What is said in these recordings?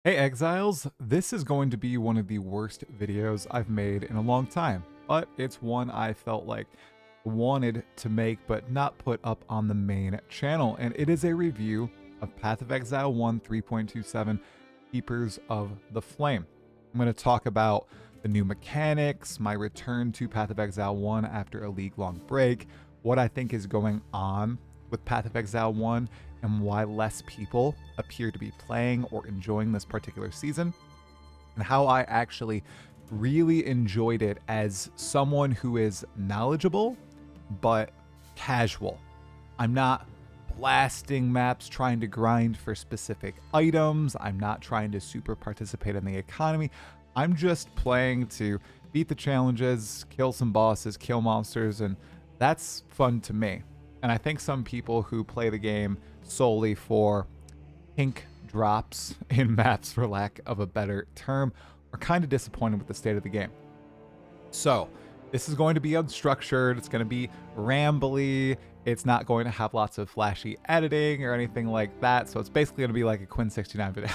Hey Exiles, this is going to be one of the worst videos I've made in a long time, but it's one I felt like wanted to make but not put up on the main channel, and it is a review of Path of Exile 1 3.27 Keepers of the Flame. I'm going to talk about the new mechanics, my return to Path of Exile 1 after a league-long break, what I think is going on with Path of Exile 1, and why less people appear to be playing or enjoying this particular season, and how I actually really enjoyed it as someone who is knowledgeable but casual. I'm not blasting maps trying to grind for specific items. I'm not trying to super participate in the economy. I'm just playing to beat the challenges, kill some bosses, kill monsters, and that's fun to me. And I think some people who play the game solely for pink drops in maps, for lack of a better term, are kind of disappointed with the state of the game. So this is going to be unstructured. It's going to be rambly. It's not going to have lots of flashy editing or anything like that. So it's basically going to be like a Quinn 69 video.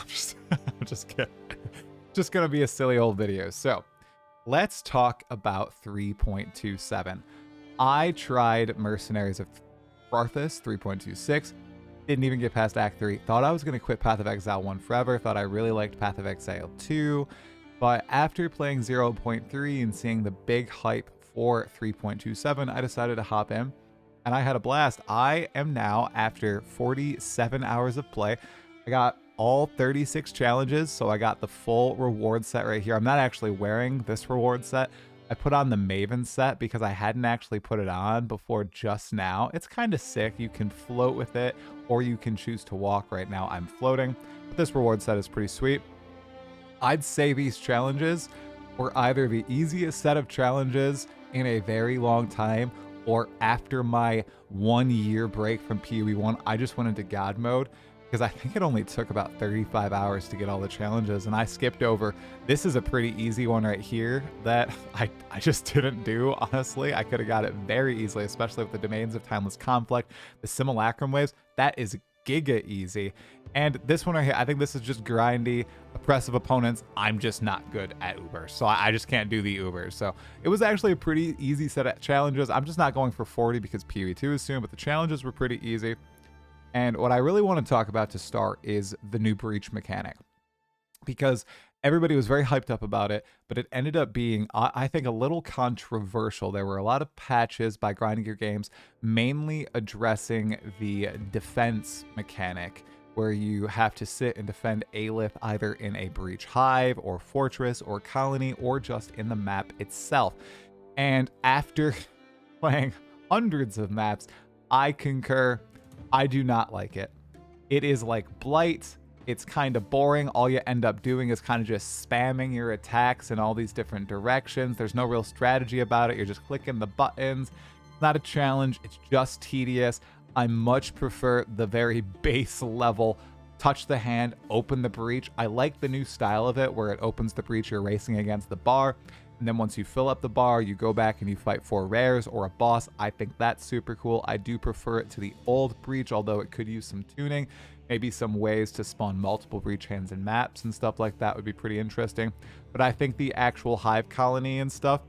I'm just kidding. Just going to be a silly old video. So let's talk about 3.27. I tried Mercenaries of Arthas 3.26, didn't even get past Act 3. Thought I was going to quit Path of Exile 1 forever. Thought I really liked Path of Exile 2. But after playing 0.3 and seeing the big hype for 3.27, I decided to hop in. And I had a blast. I am now, after 47 hours of play, I got all 36 challenges. So I got the full reward set right here. I'm not actually wearing this reward set. I put on the Maven set because I hadn't actually put it on before just now. It's kind of sick. You can float with it or you can choose to walk. Right now I'm floating, but this reward set is pretty sweet. I'd say these challenges were either the easiest set of challenges in a very long time, or after my 1 year break from PoE 1, I just went into God mode, because I think it only took about 35 hours to get all the challenges, and I skipped over. This is a pretty easy one right here that I just didn't do, honestly. I could have got it very easily, especially with the Domains of Timeless Conflict, the Simulacrum Waves. That is giga easy. And this one right here, I think this is just grindy, oppressive opponents. I'm just not good at Uber, so I just can't do the Uber. So it was actually a pretty easy set of challenges. I'm just not going for 40 because PoE 2 is soon, but the challenges were pretty easy. And what I really want to talk about to start is the new breach mechanic, because everybody was very hyped up about it, but it ended up being, I think, a little controversial. There were a lot of patches by Grinding Gear Games, mainly addressing the defense mechanic, where you have to sit and defend Aelith either in a breach hive or fortress or colony or just in the map itself. And after playing hundreds of maps, I concur. I do not like it. It is like Blight. It's kind of boring. All you end up doing is kind of just spamming your attacks in all these different directions. There's no real strategy about it. You're just clicking the buttons. It's not a challenge. It's just tedious. I much prefer the very base level, touch the hand, open the breach. I like the new style of it where it opens the breach, you're racing against the bar. And then once you fill up the bar, you go back and you fight for rares or a boss. I think that's super cool. I do prefer it to the old breach, although it could use some tuning. Maybe some ways to spawn multiple breach hands and maps and stuff like that would be pretty interesting. But I think the actual hive colony and stuff,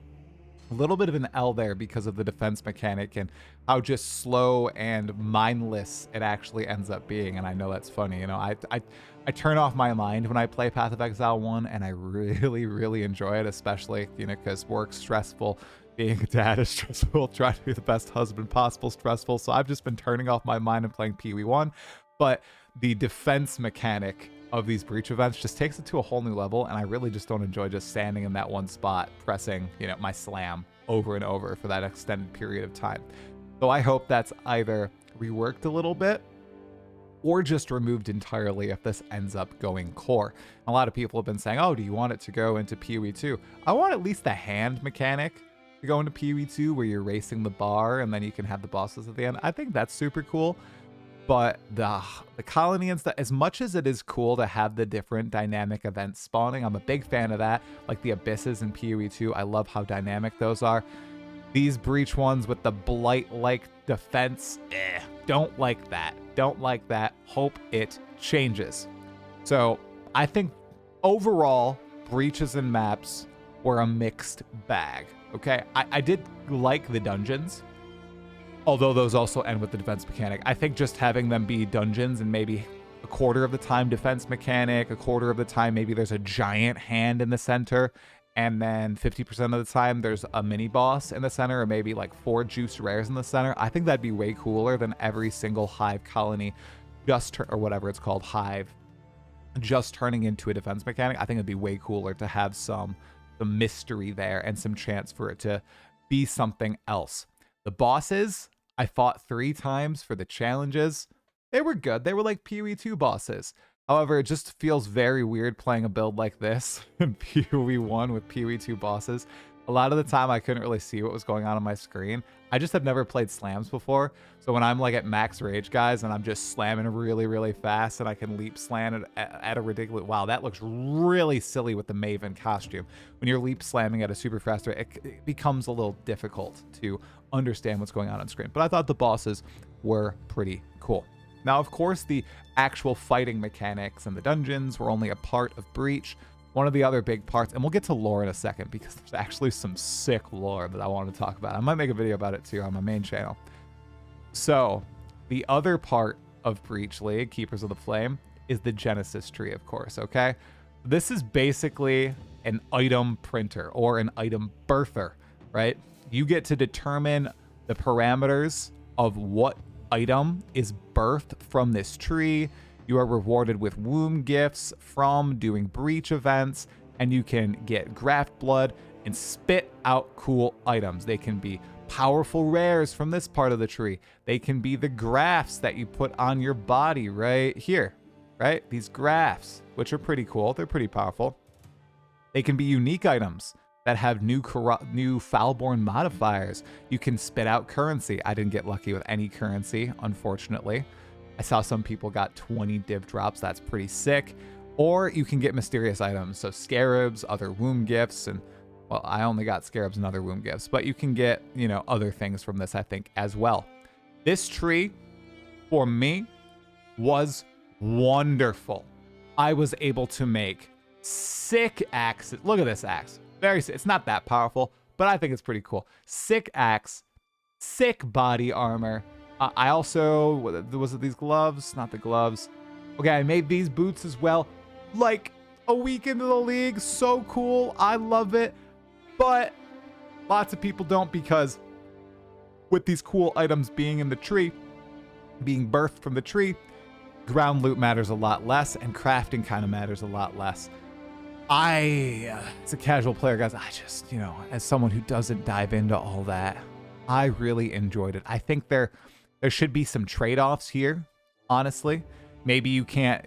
a little bit of an L there because of the defense mechanic and how just slow and mindless it actually ends up being. And I know that's funny. You know, I turn off my mind when I play Path of Exile 1, and I really, really enjoy it, especially, you know, because work's stressful, being a dad is stressful, trying to be the best husband possible stressful. So I've just been turning off my mind and playing PoE 1. But the defense mechanic of these breach events just takes it to a whole new level, and I really just don't enjoy just standing in that one spot pressing, you know, my slam over and over for that extended period of time. So I hope that's either reworked a little bit or just removed entirely if this ends up going core. A lot of people have been saying, oh, do you want it to go into PoE 2? I want at least the hand mechanic to go into PoE 2 where you're racing the bar and then you can have the bosses at the end. I think that's super cool. But the colony and stuff, as much as it is cool to have the different dynamic events spawning, I'm a big fan of that. Like the abysses in PoE 2, I love how dynamic those are. These breach ones with the blight-like defense, don't like that. Don't like that. Hope it changes. So I think overall, breaches and maps were a mixed bag. Okay, I did like the dungeons, although those also end with the defense mechanic. I think just having them be dungeons and maybe a quarter of the time defense mechanic, a quarter of the time maybe there's a giant hand in the center, and then 50% of the time there's a mini boss in the center, or maybe like 4 juice rares in the center. I think that'd be way cooler than every single hive colony or whatever it's called, hive, just turning into a defense mechanic. I think it'd be way cooler to have some mystery there and some chance for it to be something else. The bosses, I fought 3 times for the challenges. They were good. They were like PoE 2 bosses. However, it just feels very weird playing a build like this in PoE 1 with PoE 2 bosses. A lot of the time, I couldn't really see what was going on my screen. I just have never played slams before. So when I'm like at max rage, guys, and I'm just slamming really, really fast, and I can leap slam at a ridiculous... Wow, that looks really silly with the Maven costume. When you're leap slamming at a super fast rate, it becomes a little difficult to understand what's going on screen. But I thought the bosses were pretty cool. Now, of course, the actual fighting mechanics and the dungeons were only a part of Breach. One of the other big parts, and we'll get to lore in a second because there's actually some sick lore that I want to talk about. I might make a video about it too on my main channel. So, the other part of Breach League, Keepers of the Flame, is the Genesis tree, of course, okay? This is basically an item printer or an item birther, right? You get to determine the parameters of what item is birthed from this tree. You are rewarded with womb gifts from doing breach events, and you can get graft blood and spit out cool items. They can be powerful rares from this part of the tree. They can be the grafts that you put on your body right here, right? These grafts, which are pretty cool. They're pretty powerful. They can be unique items that have new Foulborn modifiers. You can spit out currency. I didn't get lucky with any currency, unfortunately. I saw some people got 20 div drops. That's pretty sick. Or you can get mysterious items. So scarabs, other womb gifts, and well, I only got scarabs and other womb gifts, but you can get, you know, other things from this, I think, as well. This tree, for me, was wonderful. I was able to make sick axes. Look at this axe. Very sick. It's not that powerful, but I think it's pretty cool. Sick axe, sick body armor. I also, was it these gloves? Not the gloves. Okay, I made these boots as well. Like a week into the league, so cool. I love it. But lots of people don't, because with these cool items being in the tree, being birthed from the tree, ground loot matters a lot less, and crafting kind of matters a lot less. As a casual player, guys, I just, you know, as someone who doesn't dive into all that, I really enjoyed it. I think there should be some trade-offs here, honestly. Maybe you can't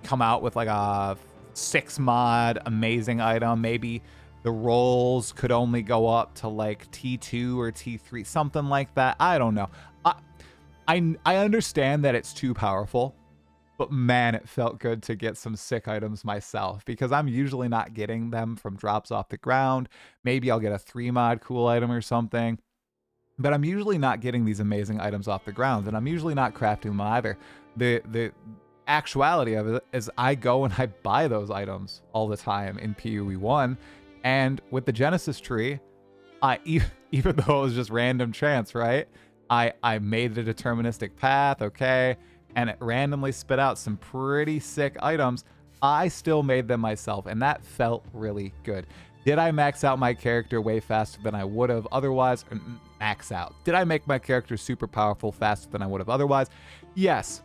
come out with like a 6 mod amazing item. Maybe the rolls could only go up to like T2 or T3, something like that. I don't know. I understand that it's too powerful, but man, it felt good to get some sick items myself, because I'm usually not getting them from drops off the ground. Maybe I'll get a 3 mod cool item or something, but I'm usually not getting these amazing items off the ground, and I'm usually not crafting them either. The actuality of it is I go and I buy those items all the time in PoE 1, and with the Genesis tree, even though it was just random chance, right? I made a deterministic path, okay, and it randomly spit out some pretty sick items. I still made them myself, and that felt really good. Did I max out my character way faster than I would have otherwise? Max out. Did I make my character super powerful faster than I would have otherwise? Yes.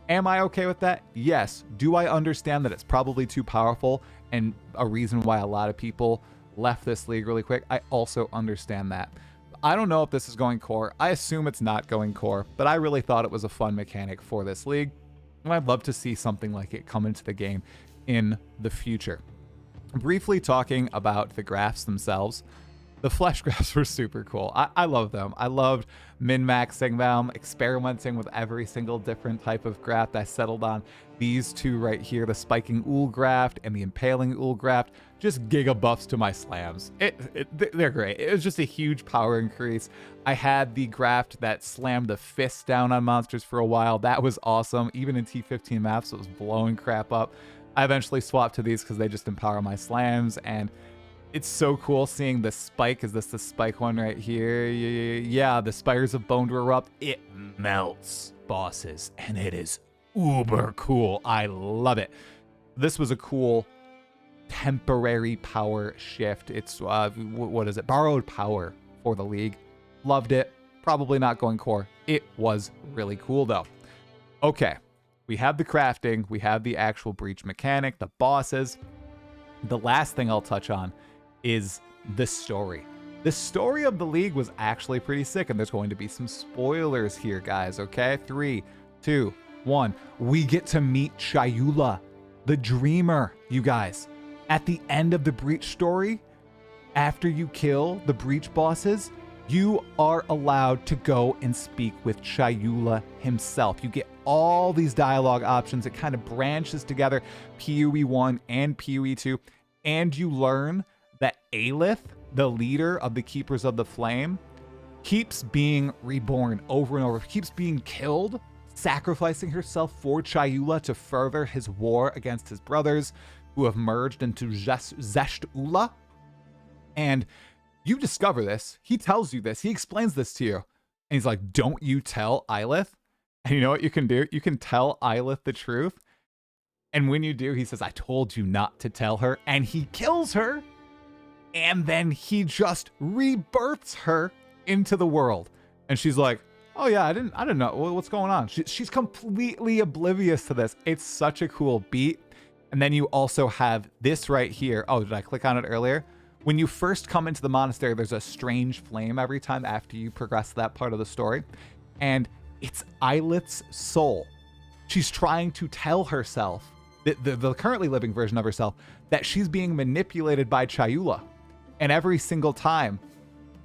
Am I okay with that? Yes. Do I understand that it's probably too powerful and a reason why a lot of people left this league really quick? I also understand that. I don't know if this is going core. I assume it's not going core, but I really thought it was a fun mechanic for this league, and I'd love to see something like it come into the game in the future. Briefly talking about the graphs themselves, the flesh graphs were super cool. I love them. I loved min-maxing them, experimenting with every single different type of graft. I settled on these two right here, the spiking ool graft and the impaling ool graft. Just giga buffs to my slams. They're great. It was just a huge power increase. I had the graft that slammed the fist down on monsters for a while. That was awesome. Even in T15 maps, it was blowing crap up. I eventually swapped to these because they just empower my slams, and it's so cool seeing the spike. Is this the spike one right here? Yeah, the spires of bone to erupt. It melts bosses, and it is uber cool. I love it. This was a cool temporary power shift. It's what is it? Borrowed power for the league. Loved it. Probably not going core. It was really cool though. Okay, we have the crafting, we have the actual breach mechanic, the bosses. The last thing I'll touch on is the story. The story of the league was actually pretty sick, and there's going to be some spoilers here, guys, okay? 3, 2, 1. We get to meet Chayula, the dreamer, you guys. At the end of the breach story, after you kill the breach bosses, you are allowed to go and speak with Chayula himself. You get all these dialogue options. It kind of branches together, PoE 1 and PoE 2, and you learn that Aelith, the leader of the Keepers of the Flame, keeps being reborn over and over, keeps being killed, sacrificing herself for Chayula to further his war against his brothers who have merged into Zesht-Ula. And you discover this. He tells you this. He explains this to you. And he's like, don't you tell Aelith. And you know what you can do? You can tell Aelith the truth. And when you do, he says, I told you not to tell her. And he kills her. And then he just rebirths her into the world. And she's like, oh yeah, I didn't know what's going on. She's completely oblivious to this. It's such a cool beat. And then you also have this right here. Oh, did I click on it earlier? When you first come into the monastery, there's a strange flame every time after you progress that part of the story. And it's Aelith's soul. She's trying to tell herself, the currently living version of herself, that she's being manipulated by Chayula. And every single time,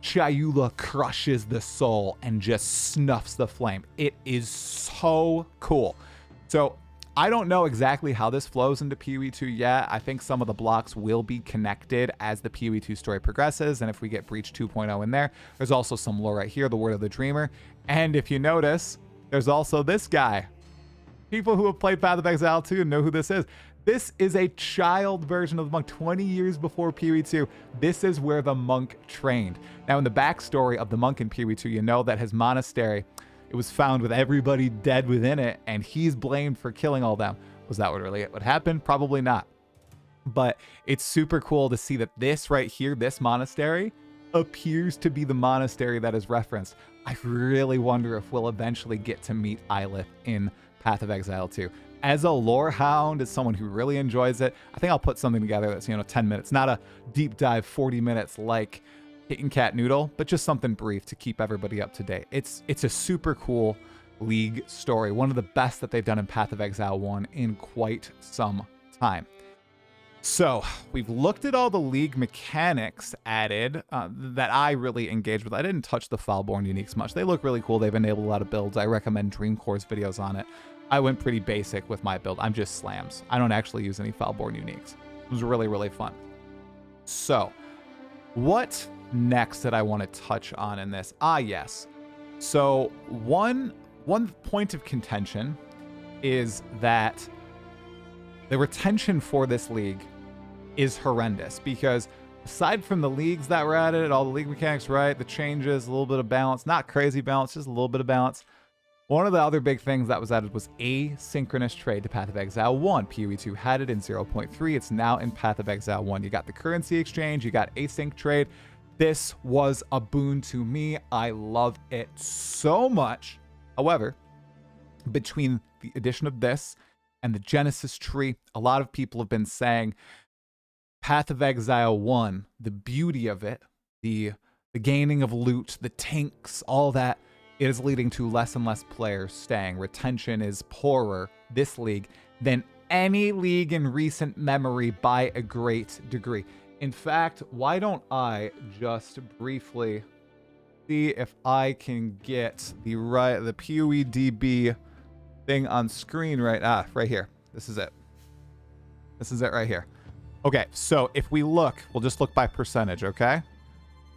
Chayula crushes the soul and just snuffs the flame. It is so cool. So I don't know exactly how this flows into PoE 2 yet. I think some of the blocks will be connected as the PoE 2 story progresses. And if we get Breach 2.0 in there, there's also some lore right here, the Word of the Dreamer. And if you notice, there's also this guy. People who have played Path of Exile 2 know who this is. This is a child version of the monk 20 years before PoE 2. This is where the monk trained. Now, in the backstory of the monk in PoE 2, you know that his monastery, it was found with everybody dead within it, and he's blamed for killing all them. Was that what really would happen? Probably not. But it's super cool to see that this right here, this monastery, appears to be the monastery that is referenced. I really wonder if we'll eventually get to meet Aelith in Path of Exile 2. As a lore hound, as someone who really enjoys it, I think I'll put something together that's, 10 minutes. Not a deep dive 40 minutes like Kitten Cat Noodle, but just something brief to keep everybody up to date. It's a super cool League story. One of the best that they've done in Path of Exile 1 in quite some time. So we've looked at all the League mechanics added that I really engaged with. I didn't touch the Foulborn uniques much. They look really cool. They've enabled a lot of builds. I recommend Dreamcore's videos on it. I went pretty basic with my build. I'm just slams. I don't actually use any Foulborn uniques. It was really, really fun. So what next that I want to touch on in this? Yes. So one point of contention is that the retention for this league is horrendous, because aside from the leagues that were added, all the league mechanics, right, the changes, a little bit of balance, not crazy balance, just a little bit of balance. One of the other big things that was added was asynchronous trade to Path of Exile 1. PoE 2 had it in 0.3. It's now in Path of Exile 1. You got the currency exchange, you got async trade. This was a boon to me. I love it so much. However, between the addition of this and the Genesis tree, a lot of people have been saying Path of Exile 1, the beauty of it, the gaining of loot, the tanks, all that, it is leading to less and less players staying. Retention is poorer, this league, than any league in recent memory by a great degree. In fact, why don't I just briefly see if I can get the PoEDB thing on screen right here. This is it. This is it right here. Okay, so if we look, we'll just look by percentage, okay?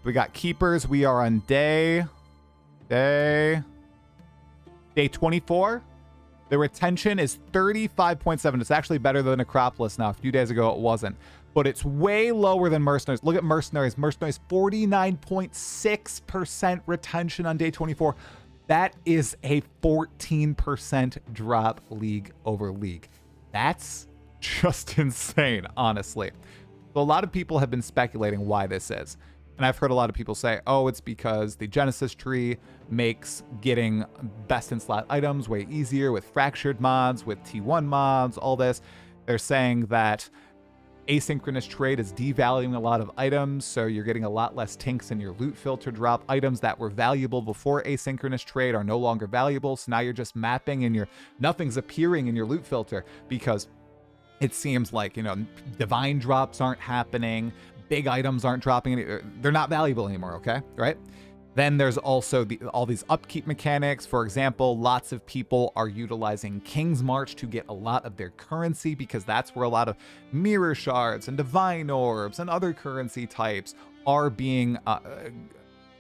We got keepers. We are on day 24. The retention is 35.7. It's actually better than Acropolis now. A few days ago, it wasn't. But it's way lower than Mercenaries. Look at Mercenaries. Mercenaries, 49.6% retention on day 24. That is a 14% drop league over league. That's just insane, honestly. So a lot of people have been speculating why this is. And I've heard a lot of people say, oh, it's because the Genesis tree makes getting best in slot items way easier with fractured mods, with T1 mods, all this. They're saying that asynchronous trade is devaluing a lot of items, so you're getting a lot less tinks in your loot filter drop. Items that were valuable before asynchronous trade are no longer valuable, so now you're just mapping and nothing's appearing in your loot filter because it seems like, divine drops aren't happening, big items aren't dropping, they're not valuable anymore, okay? Right? Then there's also all these upkeep mechanics. For example, lots of people are utilizing King's March to get a lot of their currency because that's where a lot of mirror shards and divine orbs and other currency types are being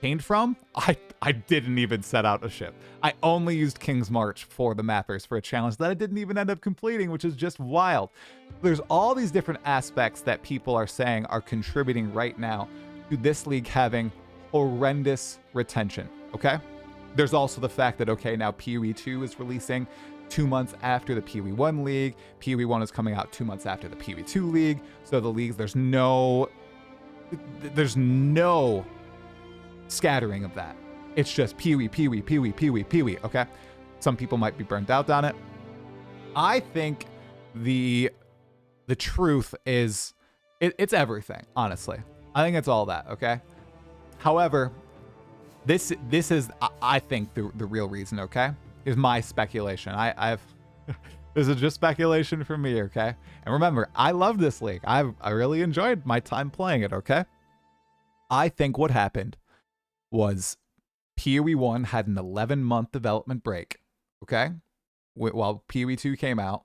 gained from. I didn't even set out a ship. I only used King's March for the mappers for a challenge that I didn't even end up completing, which is just wild. There's all these different aspects that people are saying are contributing right now to this league having horrendous retention, okay? There's also the fact that, okay, now PoE 2 is releasing 2 months after the PoE 1 league. PoE 1 is coming out 2 months after the PoE 2 league. So the leagues, there's no scattering of that. It's just PoE, PoE, PoE, PoE, PoE, okay? Some people might be burnt out on it. I think the truth is, it's everything, honestly. I think it's all that, okay? However, this is, I think, the real reason, okay? Is my speculation. I've this is just speculation from me, okay? And remember, I love this league. I really enjoyed my time playing it, okay? I think what happened was PoE 1 had an 11-month development break, okay? While PoE 2 came out,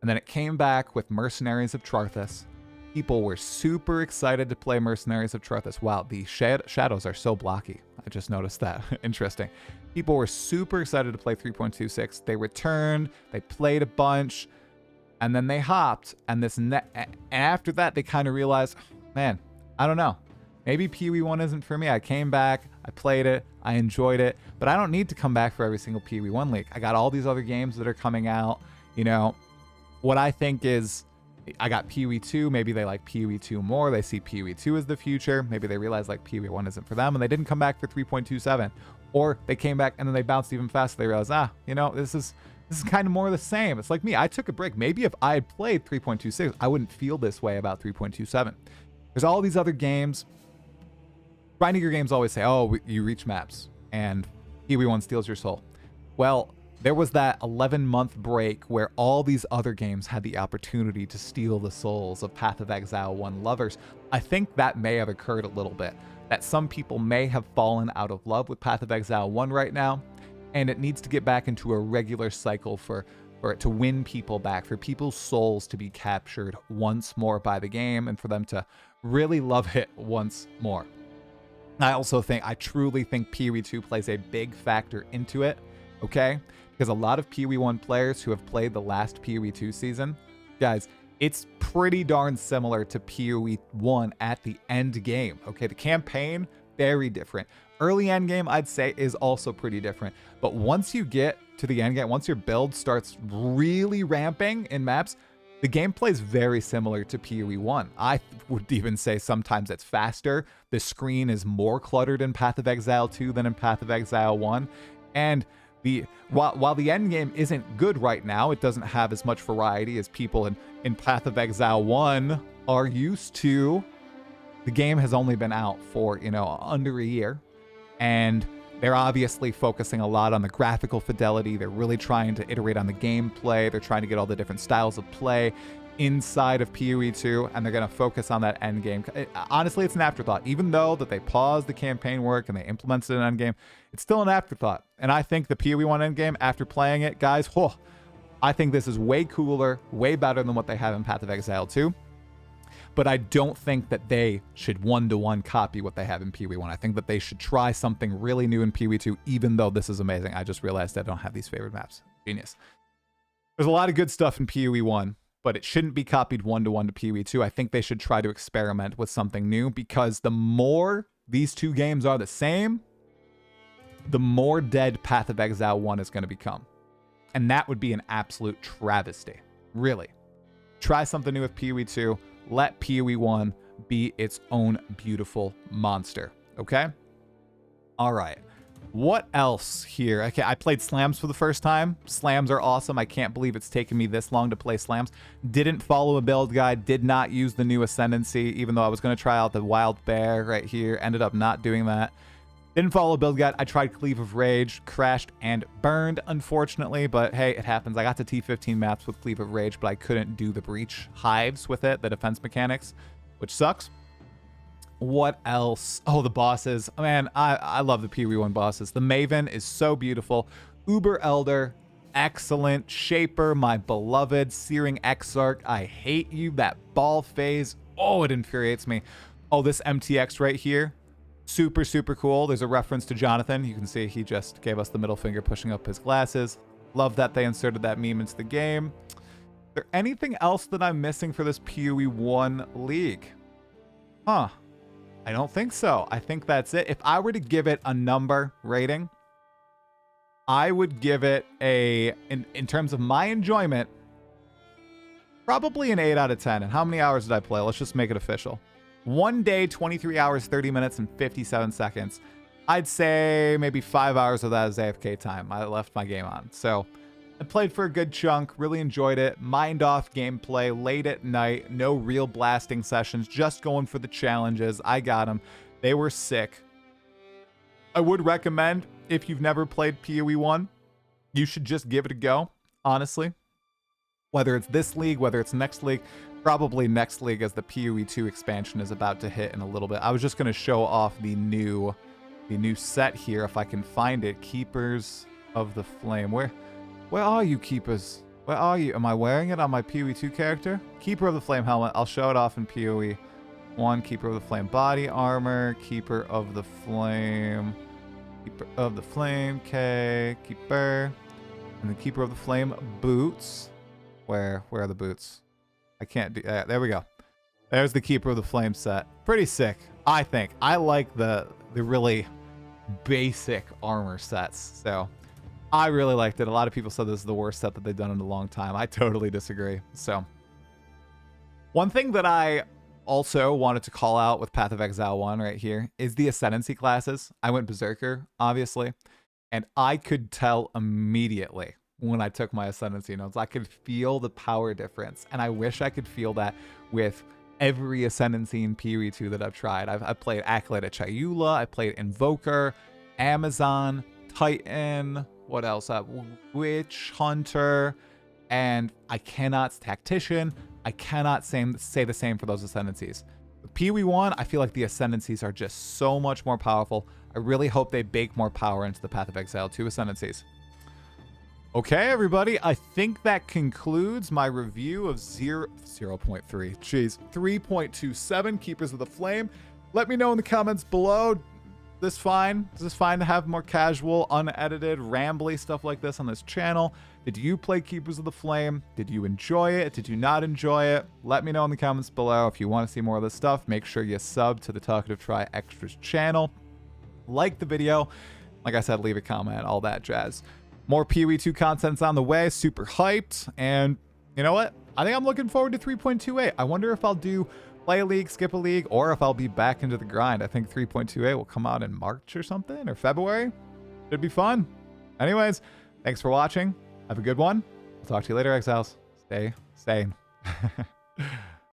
and then it came back with Mercenaries of Charthus. People were super excited to play Mercenaries of Charthus. Wow, the shadows are so blocky. I just noticed that. Interesting. People were super excited to play 3.26. They returned, they played a bunch, and then they hopped. And after that, they kind of realized, man, I don't know. Maybe PoE 1 isn't for me. I came back, I played it, I enjoyed it, but I don't need to come back for every single PoE 1 league. I got all these other games that are coming out. What I think is, I got PoE 2, maybe they like PoE 2 more, they see PoE 2 as the future, maybe they realize like PoE 1 isn't for them, and they didn't come back for 3.27, or they came back and then they bounced even faster, they realized, this is kind of more of the same. It's like me, I took a break. Maybe if I had played 3.26, I wouldn't feel this way about 3.27. There's all these other games. Grinding games always say, oh, you reach maps, and PoE 1 steals your soul. Well, there was that 11-month break where all these other games had the opportunity to steal the souls of Path of Exile 1 lovers. I think that may have occurred a little bit, that some people may have fallen out of love with Path of Exile 1 right now, and it needs to get back into a regular cycle for it to win people back, for people's souls to be captured once more by the game, and for them to really love it once more. I truly think PoE 2 plays a big factor into it, okay? Because a lot of PoE 1 players who have played the last PoE 2 season, guys, it's pretty darn similar to PoE 1 at the end game, okay? The campaign, very different. Early end game, I'd say, is also pretty different. But once you get to the end game, once your build starts really ramping in maps, the gameplay is very similar to PoE 1. I would even say sometimes it's faster. The screen is more cluttered in Path of Exile 2 than in Path of Exile 1. And while the end game isn't good right now, it doesn't have as much variety as people in Path of Exile 1 are used to. The game has only been out for, under a year. And they're obviously focusing a lot on the graphical fidelity. They're really trying to iterate on the gameplay. They're trying to get all the different styles of play inside of PoE 2, and they're going to focus on that end game. Honestly, it's an afterthought. Even though that they paused the campaign work and they implemented an end game, it's still an afterthought. And I think the PoE 1 end game, after playing it, guys, I think this is way cooler, way better than what they have in Path of Exile 2. But I don't think that they should one-to-one copy what they have in PoE 1. I think that they should try something really new in PoE 2, even though this is amazing. I just realized I don't have these favorite maps. Genius. There's a lot of good stuff in PoE 1, but it shouldn't be copied 1-to-1 to PoE 2. I think they should try to experiment with something new, because the more these two games are the same, the more dead Path of Exile 1 is going to become. And that would be an absolute travesty. Really. Try something new with PoE 2. Let PoE 1 be its own beautiful monster. Okay? All right. What else here? Okay, I played slams for the first time. Slams are awesome. I can't believe it's taken me this long to play slams. Didn't follow a build guide. Did not use the new Ascendancy, even though I was going to try out the Wild Bear right here. Ended up not doing that. Didn't follow a build guide. I tried Cleave of Rage, crashed and burned, unfortunately, but hey, it happens. I got to T15 maps with Cleave of Rage, but I couldn't do the Breach Hives with it, the defense mechanics, which sucks. What else? Oh, the bosses. Man, I love the PoE 1 bosses. The Maven is so beautiful. Uber Elder, excellent. Shaper, my beloved. Searing Exarch, I hate you. That ball phase, oh, it infuriates me. Oh, this MTX right here, super, super cool. There's a reference to Jonathan. You can see he just gave us the middle finger pushing up his glasses. Love that they inserted that meme into the game. Is there anything else that I'm missing for this PoE 1 league? Huh. I don't think so. I think that's it. If I were to give it a number rating, I would give it a, in terms of my enjoyment, probably an 8 out of 10. And how many hours did I play? Let's just make it official. 1 day, 23 hours, 30 minutes, and 57 seconds. I'd say maybe 5 hours of that is AFK time. I left my game on. So I played for a good chunk, really enjoyed it. Mind off gameplay, late at night, no real blasting sessions, just going for the challenges. I got them. They were sick. I would recommend, if you've never played PoE 1, you should just give it a go, honestly. Whether it's this league, whether it's next league, probably next league, as the PoE 2 expansion is about to hit in a little bit. I was just going to show off the new set here, if I can find it. Keepers of the Flame. Where are you, Keepers? Where are you? Am I wearing it on my PoE 2 character? Keeper of the Flame helmet. I'll show it off in PoE 1. Keeper of the Flame body armor. Keeper of the Flame. Keeper of the Flame. K. Keeper. And the Keeper of the Flame boots. Where are the boots? I can't do that. There we go. There's the Keeper of the Flame set. Pretty sick, I think. I like the really basic armor sets. So I really liked it. A lot of people said this is the worst set that they've done in a long time. I totally disagree. So one thing that I also wanted to call out with Path of Exile 1 right here is the Ascendancy classes. I went Berserker, obviously, and I could tell immediately when I took my Ascendancy notes. I could feel the power difference, and I wish I could feel that with every Ascendancy in PoE 2 that I've tried. I've played Acolyte at Chayula, I played Invoker, Amazon, Titan, what else? Witch Hunter, and I cannot Tactician. I cannot say the same for those Ascendancies. With PoE 1, I feel like the Ascendancies are just so much more powerful. I really hope they bake more power into the Path of Exile 2 Ascendancies. Okay, everybody, I think that concludes my review of 0.3, jeez, 3.27 Keepers of the Flame. Let me know in the comments below. Is this fine to have more casual, unedited, rambly stuff like this on this channel? Did you play Keepers of the Flame? Did you enjoy it? Did you not enjoy it? Let me know in the comments below. If you want to see more of this stuff, make sure you sub to the Talkative Try Extras channel. Like the video. Like I said, leave a comment, all that jazz. More PoE 2 content's on the way. Super hyped. And you know what? I think I'm looking forward to 3.28. I wonder if I'll do play a league, skip a league, or if I'll be back into the grind. I think 3.28 will come out in March or something, or February. Should be fun. Anyways, thanks for watching. Have a good one. I'll talk to you later, Exiles. Stay sane.